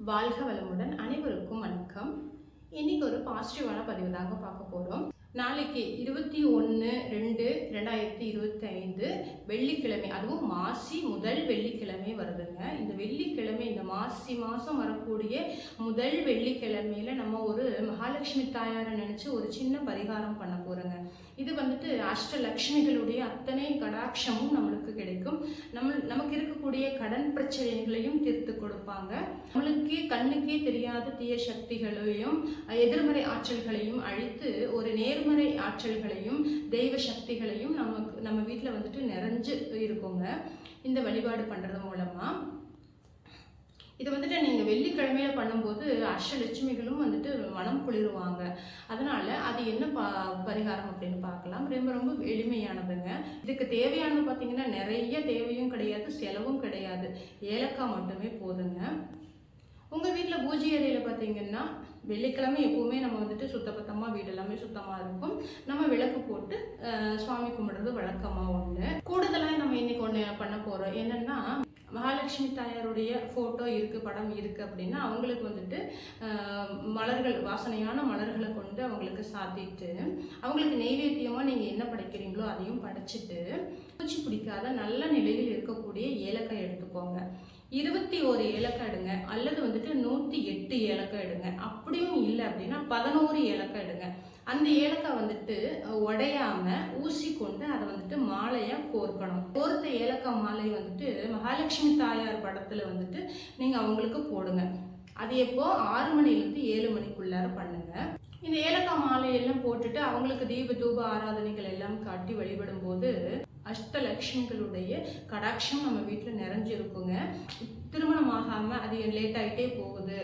வாழ்க வளமுடன். அனைவருக்கும் வணக்கம். இன்னைக்கு ஒரு பாசிட்டிவான பதிவு தாங்க பார்க்க போகிறோம். நாளைக்கு 21/2/2025 வெள்ளிக்கிழமை, அதுவும் மாசி முதல் வெள்ளிக்கிழமை வருதுங்க. இந்த வெள்ளிக்கிழமை, இந்த மாசி மாதம் வரக்கூடிய முதல் வெள்ளிக்கிழமையில நம்ம ஒரு மகாலட்சுமி தாயாரை நினச்சி ஒரு சின்ன பரிகாரம் பண்ண போகிறோங்க. இது வந்துட்டு அஷ்டலக்ஷ்மிகளுடைய அத்தனை கடாட்சமும் நம்மளுக்கு கிடைக்கும். நமக்கு இருக்கக்கூடிய கடன் பிரச்சனைகளையும் தீர்த்து கொடுப்பாங்க. நம்மளுக்கே கண்ணுக்கே தெரியாத தீய சக்திகளையும் எதிர்மறை ஆற்றல்களையும் அழித்து ஒரு நேர்மறை ஆற்றல்களையும் தெய்வ சக்திகளையும் நம்ம வீட்டில் வந்துட்டு நிறைஞ்சு இருக்குங்க. இந்த வழிபாடு பண்ணுறது மூலமாக இது வந்துட்டு நீங்கள் வெள்ளிக்கிழமையில பண்ணும்போது அஷ்டலட்சுமிகளும் வந்துட்டு மனம் குளிருவாங்க. அதனால அது என்ன பரிகாரம் அப்படின்னு பார்க்கலாம். ரொம்ப ரொம்ப எளிமையானதுங்க. இதுக்கு தேவையானது பார்த்தீங்கன்னா நிறைய தேவையும் கிடையாது, செலவும் கிடையாது. ஏலக்காய் மட்டுமே போதுங்க. உங்கள் வீட்டில் பூஜை அறையில் பார்த்தீங்கன்னா வெள்ளிக்கிழமை எப்போவுமே நம்ம வந்துட்டு சுத்தபத்தமாக வீடு எல்லாமே சுத்தமாக இருக்கும். நம்ம விளக்கு போட்டு சுவாமி கும்பிடுறது வழக்கமாக ஒன்று. கூடுதலாக நம்ம இன்னைக்கு ஒன்று பண்ண போகிறோம். என்னென்னா, மகாலட்சுமி தாயாருடைய ஃபோட்டோ இருக்குது, படம் இருக்குது அப்படின்னா அவங்களுக்கு வந்துட்டு மலர்கள், வாசனையான மலர்களை கொண்டு அவங்களுக்கு சாத்திட்டு அவங்களுக்கு நெய்வேத்தியமாக நீங்கள் என்ன படைக்கிறீங்களோ அதையும் படைச்சிட்டு பூச்சி பிடிக்காத நல்ல நிலையில் இருக்கக்கூடிய ஏலக்காய் எடுத்துக்கோங்க. 21 ஏலக்காய் எடுங்க, அல்லது வந்துட்டு 108 ஏலக்காய் எடுங்க. அப்படியும் இல்லை அப்படின்னா 11 ஏலக்காய் எடுங்க. அந்த ஏலக்காய் வந்துட்டு உடையாம ஊசி கொண்டு அதை வந்துட்டு மாலையா கோர்க்கணும். கோர்த்த ஏலக்காய் மாலை வந்துட்டு மகாலட்சுமி தாயார் படத்துல வந்துட்டு நீங்க அவங்களுக்கு போடுங்க. அது எப்போ 6 மணிலேருந்து 7 மணிக்குள்ளார பண்ணுங்க. இந்த ஏலக்காய் மாலையெல்லாம் போட்டுட்டு அவங்களுக்கு தீப தூப ஆராதனைகள் எல்லாம் காட்டி வழிபடும் போது அஷ்டலட்சுமிகளுடைய கடாட்சம் நம்ம வீட்டில் நிறைஞ்சிருக்குங்க. திருமணம் ஆகாமல் அது லேட் ஆகிட்டே போகுது,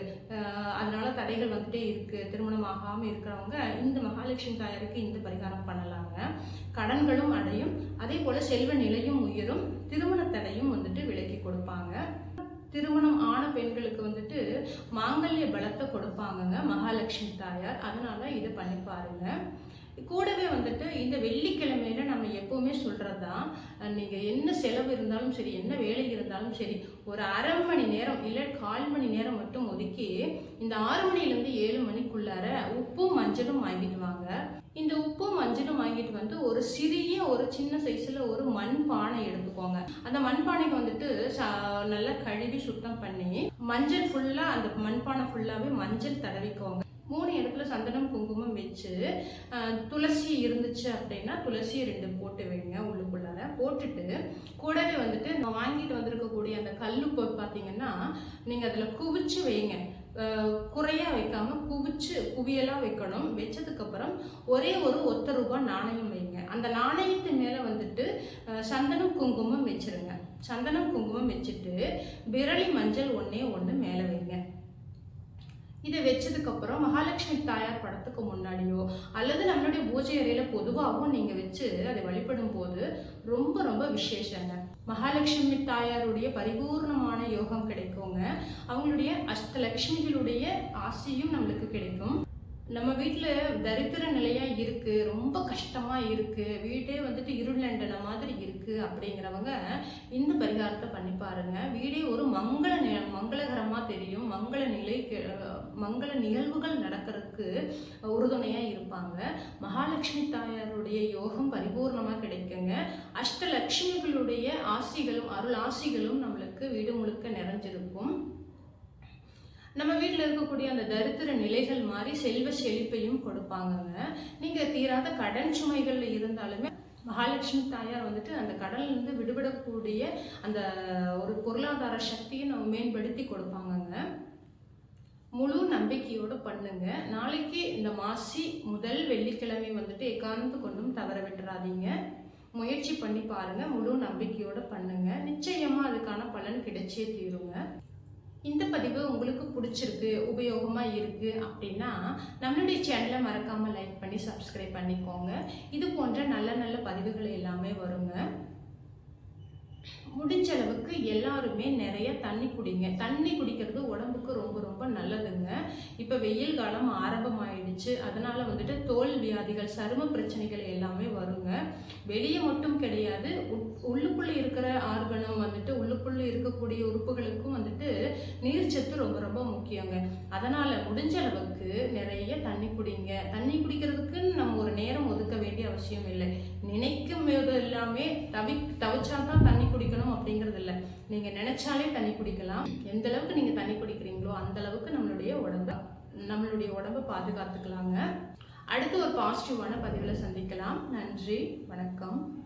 அதனால தடைகள் வந்துட்டே இருக்குது, திருமணம் ஆகாமல் இருக்கிறவங்க இந்த மகாலட்சுமி தாயாருக்கு இந்த பரிகாரம் பண்ணலாங்க. கடன்களும் அடையும், அதே போல் செல்வ நிலையும் உயரும், திருமண தடையும் வந்துட்டு விலக்கி கொடுப்பாங்க. திருமணம் ஆன பெண்களுக்கு வந்துட்டு மாங்கல்ய பலத்தை கொடுப்பாங்கங்க மகாலட்சுமி தாயார். அதனால இதை பண்ணி பாருங்க. கூடவே வந்துட்டு இந்த வெள்ளிக்கிழமையில நம்ம எப்பவுமே சொல்றதுதான், நீங்க என்ன செலவு இருந்தாலும் சரி, என்ன வேலை இருந்தாலும் சரி, ஒரு அரை மணி நேரம் இல்லை 1/4 மணி நேரம் மட்டும் ஒதுக்கி இந்த 6 மணிலேருந்து 7 மணிக்குள்ளார உப்பும் மஞ்சளும் வாங்கிட்டு வாங்க. இந்த உப்பும் மஞ்சளும் வாங்கிட்டு வந்து ஒரு சின்ன சைஸ்ல ஒரு மண் பானை எடுத்துக்கோங்க. அந்த மண்பானைக்கு வந்துட்டு நல்லா கழுவி சுத்தம் பண்ணி மஞ்சள் ஃபுல்லா, அந்த மண்பானை ஃபுல்லாவே மஞ்சள் தடவிக்கோங்க. 3 இடத்துல சந்தனம் குங்குமம் வச்சு, துளசி இருந்துச்சு அப்படின்னா துளசி 2 போட்டு வைங்க. உள்ளுக்குள்ளார போட்டுட்டு கூடவே வந்துட்டு நான் வாங்கிட்டு வந்திருக்கக்கூடிய அந்த கல்லுப்பு பார்த்தீங்கன்னா நீங்கள் அதில் குவிச்சு வைங்க. குறையா வைக்காம குவியலாக வைக்கணும். வச்சதுக்கப்புறம் ஒரே ஒரு ₹1 நாணயம் வைங்க. அந்த நாணயத்து மேலே வந்துட்டு சந்தனம் குங்குமம் வச்சிருங்க. சந்தனம் குங்குமம் வச்சுட்டு விரலி மஞ்சள் 1 மேலே வைங்க. இதை வச்சதுக்கப்புறம் மகாலட்சுமி தாயார் படத்துக்கு முன்னாடியோ அல்லது நம்மளுடைய பூஜை அறையில பொதுவாகவும் நீங்க வச்சு அதை வழிபடும் போது ரொம்ப ரொம்ப விசேஷங்க. மகாலட்சுமி தாயாருடைய பரிபூர்ணமான யோகம் கிடைக்குங்க. அவங்களுடைய அஷ்டலட்சுமிகளுடைய ஆசையும் நம்மளுக்கு கிடைக்கும். நம்ம வீட்டில் தரித்திர நிலையாக இருக்குது, ரொம்ப கஷ்டமாக இருக்குது, வீட்டே வந்துட்டு இருளண்டன மாதிரி இருக்குது அப்படிங்கிறவங்க இந்த பரிகாரத்தை பண்ணி பாருங்கள். வீடே ஒரு மங்களகரமாக தெரியும். மங்கள நிகழ்வுகள் நடக்கிறதுக்கு உறுதுணையாக இருப்பாங்க. மகாலட்சுமி தாயாருடைய யோகம் பரிபூர்ணமாக கிடைக்குங்க. அஷ்டலட்சுமிகளுடைய ஆசிகளும் அருள் ஆசிகளும் நம்மளுக்கு வீடு முழுக்க நிறைஞ்சிருக்கும். நம்ம வீட்டில் இருக்கக்கூடிய அந்த தரித்திர நிலைகள் மாதிரி செல்வ செழிப்பையும் கொடுப்பாங்கங்க. நீங்கள் தீராத கடன் சுமைகள் இருந்தாலுமே மகாலட்சுமி தாயார் வந்துட்டு அந்த கடன்லேருந்து விடுபடக்கூடிய அந்த ஒரு பொருளாதார சக்தியை நம்ம மேம்படுத்தி கொடுப்பாங்கங்க. முழு நம்பிக்கையோடு பண்ணுங்க. நாளைக்கு இந்த மாசி முதல் வெள்ளிக்கிழமை வந்துட்டு எக்காரணத்து கொண்டும் தவற விட்டுறாதீங்க. முயற்சி பண்ணி பாருங்க. முழு நம்பிக்கையோடு பண்ணுங்க. நிச்சயமா அதுக்கான பலன் கிடைச்சே தீருங்க. இந்த பதிவு உங்களுக்கு பிடிச்சிருக்கு, உபயோகமாக இருக்குது அப்படின்னா நம்மளுடைய சேனலை மறக்காமல் லைக் பண்ணி சப்ஸ்கிரைப் பண்ணிக்கோங்க. இது போன்ற நல்ல நல்ல பதிவுகள் எல்லாமே வருங்க. முடிஞ்ச அளவுக்கு எல்லாருமே நிறைய தண்ணி குடிங்க. தண்ணி குடிக்கிறது உடம்புக்கு ரொம்ப ரொம்ப நல்லதுங்க. இப்போ வெயில் காலம் ஆரம்பமாயிடுச்சு, அதனால வந்துட்டு தோல் வியாதிகள், சரும பிரச்சனைகள் எல்லாமே வருங்க. வெளியே மட்டும் கிடையாது, உள்ளுக்குள்ளே இருக்கிற ஆர்கனும் வந்துட்டு உள்ளுக்குள்ளே இருக்கக்கூடிய உறுப்புகளுக்கும் வந்துட்டு நீர்ச்சத்து ரொம்ப ரொம்ப முக்கியங்க. அதனால் முடிஞ்ச அளவுக்கு நிறைய தண்ணி குடிங்க. தண்ணி குடிக்கிறதுக்குன்னு நம்ம ஒரு நேரம் ஒதுக்க வேண்டிய அவசியம் இல்லை. நினைக்கும் போது எல்லாமே தவிச்சா தான் தண்ணி குடிக்கணும் அப்படிங்கிறது இல்லை. நீங்கள் நினைச்சாலே தண்ணி குடிக்கலாம். எந்த அளவுக்கு நீங்கள் தண்ணி குடிக்கிறீங்களோ அந்த அளவுக்கு நம்மளுடைய உடம்பை பாதுகாத்துக்கலாங்க. அடுத்து ஒரு பாசிட்டிவான பதிவில் சந்திக்கலாம். நன்றி, வணக்கம்.